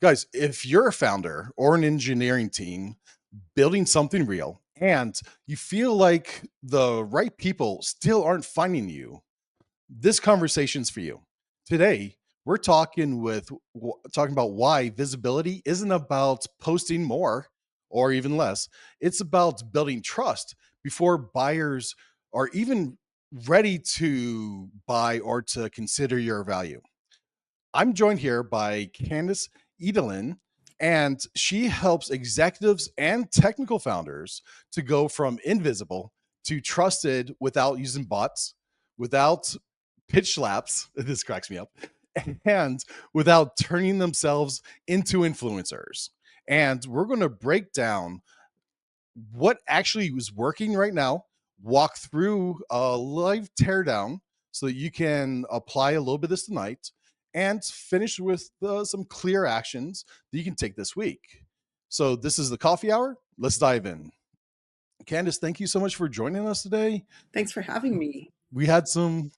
Guys, if you're a founder or an engineering team building something real and you feel like the right people still aren't finding you, this conversation's for you. Today, we're talking about why visibility isn't about posting more or even less. It's about building trust before buyers are even ready to buy or to consider your value. I'm joined here by Candyce Edelaine, and she helps executives and technical founders to go from invisible to trusted without using bots, without pitch slaps. This cracks me up, and without turning themselves into influencers. And we're going to break down what actually is working right now, walk through a live teardown so that you can apply a little bit of this tonight, and finish with some clear actions that you can take this week. So, this is the coffee hour. Let's dive in. Candyce, thank you so much for joining us today. Thanks for having me. We had some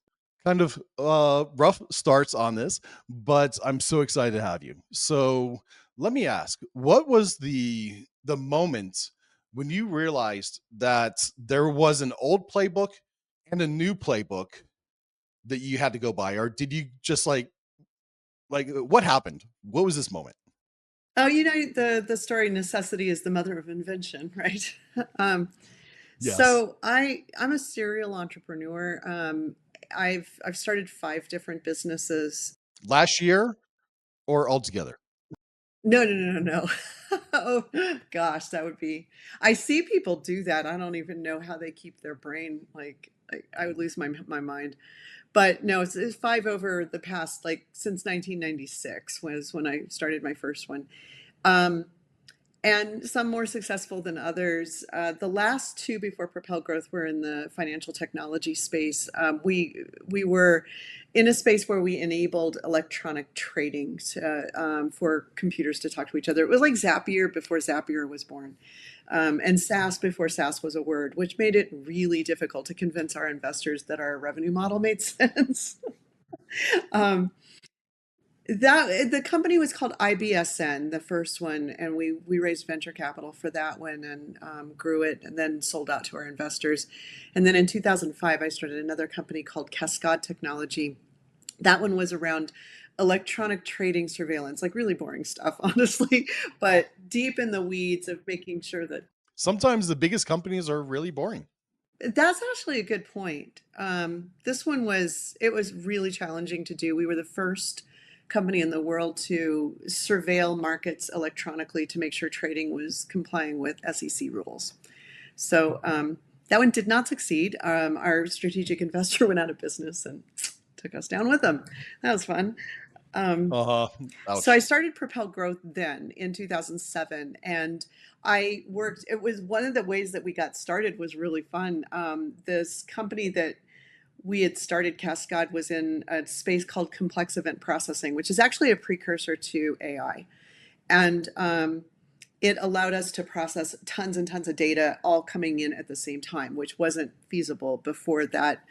kind of rough starts on this, but I'm so excited to have you. So, let me ask, what was the moment when you realized that there was an old playbook and a new playbook that you had to go by, or did you just like what happened? What was this moment? Oh, the story necessity is the mother of invention, right? um, Yes. I'm a serial entrepreneur. I've started 5 different businesses. Last year or altogether? No, no, no, no, no. Oh gosh, that would be. I see people do that. I don't even know how they keep their brain. I would lose my mind. But no, it's 5 over the past, like since 1996 was when I started my first one. Um, and some more successful than others. The last 2 before Propel Growth were in the financial technology space. We were in a space where we enabled electronic trading for computers to talk to each other. It was like Zapier before Zapier was born, and SaaS before SaaS was a word, which made it really difficult to convince our investors that our revenue model made sense. um, that the company was called IBSN, the first one, and we raised venture capital for that one and grew it, and then sold out to our investors. And then in 2005, I started another company called Cascade Technology. That one was around electronic trading surveillance, like really boring stuff, honestly, but deep in the weeds of making sure that. Sometimes the biggest companies are really boring. That's actually a good point. This one was really challenging to do. We were the first company in the world to surveil markets electronically to make sure trading was complying with SEC rules. So that one did not succeed. Our strategic investor went out of business and took us down with them. That was fun. Um, Uh-huh. so I Ouch. started Propel Growth then in 2007, and I worked. It was one of the ways that we got started was really fun. This company that we had started, Cascade, was in a space called complex event processing, which is actually a precursor to AI, and it allowed us to process tons and tons of data all coming in at the same time, which wasn't feasible before that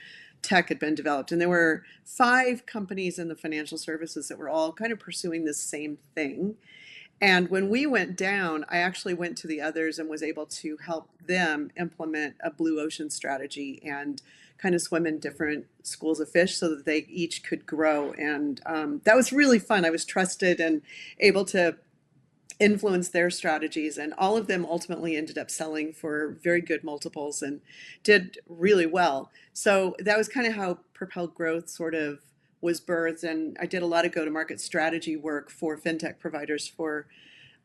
tech had been developed. And there were 5 companies in the financial services that were all kind of pursuing the same thing. And when we went down, I actually went to the others and was able to help them implement a blue ocean strategy and kind of swim in different schools of fish so that they each could grow. And that was really fun. I was trusted and able to influence their strategies, and all of them ultimately ended up selling for very good multiples and did really well. So that was kind of how Propel Growth sort of was birthed. And I did a lot of go-to-market strategy work for fintech providers for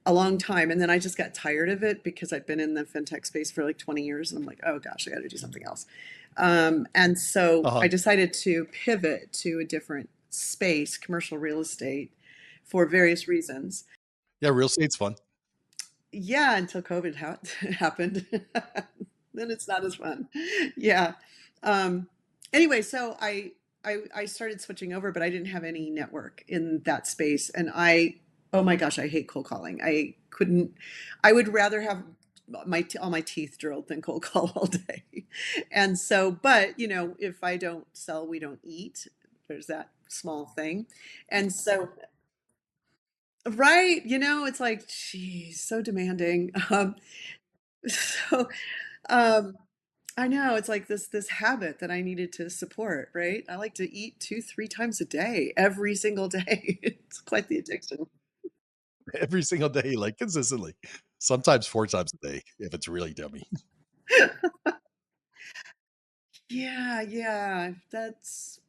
a long time, and then I just got tired of it because I'd been in the fintech space for like 20 years, and I'm like, oh gosh, I got to do something else. And so Uh-huh. I decided to pivot to a different space, commercial real estate, for various reasons. Yeah, real estate's fun. Yeah, until COVID happened. Then it's not as fun. Yeah. Um, anyway, so I started switching over, but I didn't have any network in that space. And oh my gosh, I hate cold calling. I couldn't, I would rather have all my teeth drilled than cold call all day. And so, but if I don't sell, we don't eat. There's that small thing. And so, right, it's like, geez, so demanding. So, um, I know it's like this habit that I needed to support, right? I like to eat 2, 3 times a day, every single day. It's quite the addiction. Every single day, like consistently. Sometimes 4 times a day if it's really dummy. Yeah, yeah. That's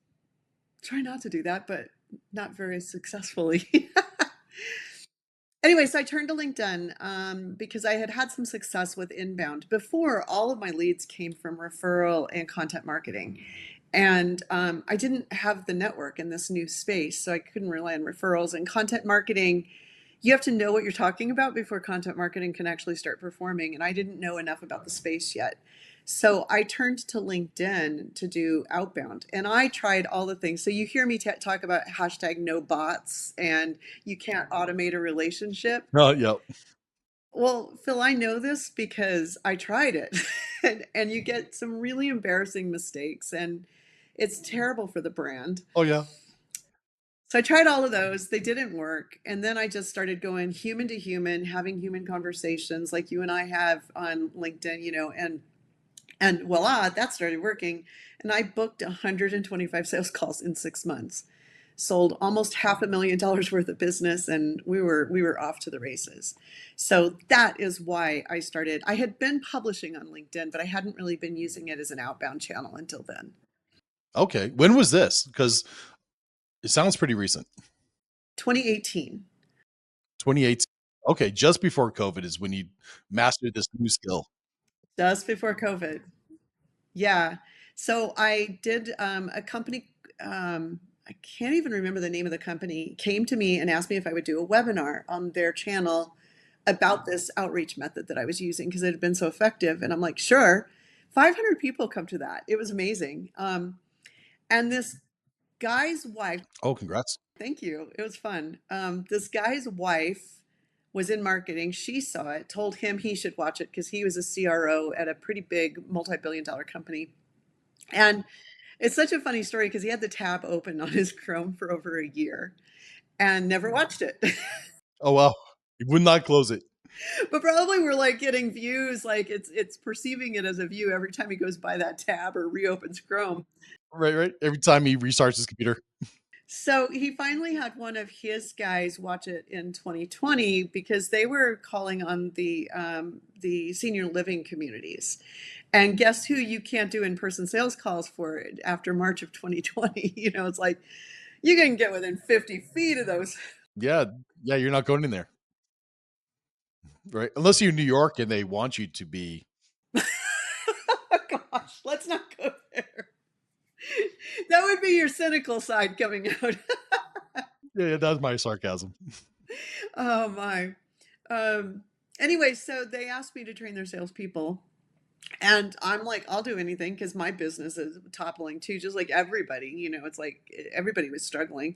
try not to do that, but not very successfully. Anyway, so I turned to LinkedIn because I had had some success with inbound. Before, all of my leads came from referral and content marketing. And I didn't have the network in this new space, so I couldn't rely on referrals. And content marketing, you have to know what you're talking about before content marketing can actually start performing. And I didn't know enough about the space yet. So I turned to LinkedIn to do outbound, and I tried all the things. So you hear me talk about hashtag no bots and you can't automate a relationship. Oh, yep. Well, Phil, I know this because I tried it. And you get some really embarrassing mistakes, and it's terrible for the brand. Oh, yeah. So I tried all of those. They didn't work. And then I just started going human to human, having human conversations like you and I have on LinkedIn, and voila, that started working. And I booked 125 sales calls in 6 months, sold almost $500,000 worth of business, and we were off to the races. So that is why I started. I had been publishing on LinkedIn, but I hadn't really been using it as an outbound channel until then. Okay. When was this? Because it sounds pretty recent. 2018, 2018. Okay, just before COVID is when you mastered this new skill. just before COVID. Yeah. So I did a company, I can't even remember the name of the company, came to me and asked me if I would do a webinar on their channel about this outreach method that I was using because it had been so effective. And I'm like, sure. 500 people come to that. It was amazing. And this guy's wife, Oh, congrats. thank you. It was fun. This guy's wife was in marketing. She saw it, told him he should watch it because he was a CRO at a pretty big multi-billion-dollar company. And it's such a funny story because he had the tab open on his Chrome for over a year and never watched it. Oh, wow. You would not close it. But probably we're like getting views, like it's perceiving it as a view every time he goes by that tab or reopens Chrome. Right, right. Every time he restarts his computer. So he finally had one of his guys watch it in 2020 because they were calling on the senior living communities. And guess who you can't do in-person sales calls for after March of 2020? It's like you can get within 50 feet of those. Yeah. Yeah, you're not going in there. Right. Unless you're in New York and they want you to be. Gosh, let's not go there. That would be your cynical side coming out. Yeah, that's my sarcasm. Oh my. Um, anyway, so they asked me to train their salespeople. And I'm like, I'll do anything because my business is toppling too, just like everybody. It's like everybody was struggling.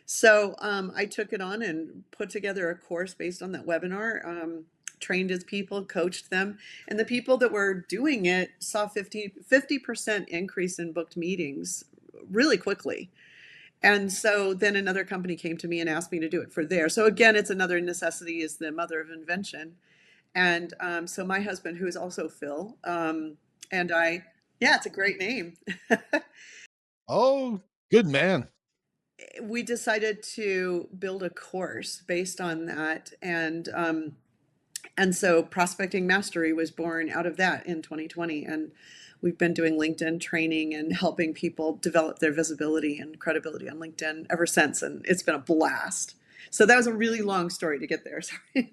So I took it on and put together a course based on that webinar, trained his people, coached them. And the people that were doing it saw 50% increase in booked meetings really quickly. And so then another company came to me and asked me to do it for there. So again, it's another necessity is the mother of invention. And so my husband, who is also Phil, and I, yeah, it's a great name. Oh, good man. We decided to build a course based on that, and so Prospecting Mastery was born out of that in 2020, and we've been doing LinkedIn training and helping people develop their visibility and credibility on LinkedIn ever since, and it's been a blast. So that was a really long story to get there. Sorry.